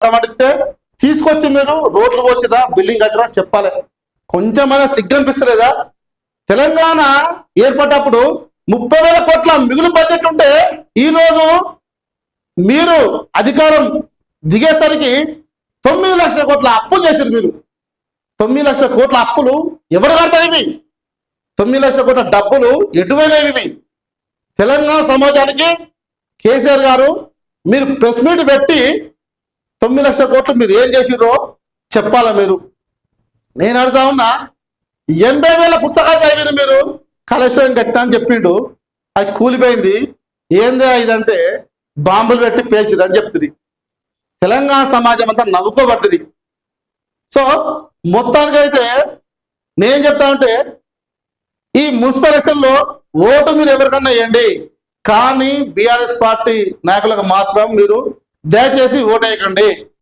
పడితే తీసుకొచ్చి మీరు రోడ్లు పోసిరా బిల్డింగ్ కట్టరా చెప్పాలి. కొంచెమైనా సిగ్గు అనిపిస్తలేదా? తెలంగాణ ఏర్పడ్డప్పుడు 30,000 కోట్ల మిగులు బడ్జెట్ ఉంటే ఈరోజు మీరు అధికారం దిగేసరికి 9 లక్షల కోట్ల అప్పులు చేశారు. మీరు 9 లక్షల కోట్ల అప్పులు ఎవరు కడతారు? ఇవి 9 లక్షల కోట్ల డబ్బులు ఎటువైనవి? తెలంగాణ సమాజానికి కేసీఆర్ గారు మీరు ప్రెస్ మీట్ పెట్టి 9 లక్షల కోట్లు మీరు ఏం చేసిర్రో చెప్పాలా? మీరు నేను అడుగుతా ఉన్నా, 80,000 పుస్తకాలు చదివిన మీరు కాళేశ్వరం కట్టా అని చెప్పిండు, అది కూలిపోయింది. ఏందే ఇదంటే బాంబులు పెట్టి పేల్చిరు అని చెప్తుంది. తెలంగాణ సమాజం అంతా నవ్వుకోబడుతుంది. సో మొత్తానికైతే నేను చెప్తా ఉంటే ఈ మున్సిపల్ ఎలక్షన్లో ఓటు మీరు ఎవరికన్నా వేయండి, కానీ బీఆర్ఎస్ పార్టీ నాయకులకు మాత్రం మీరు దయచేసి ఓటు వేయకండి.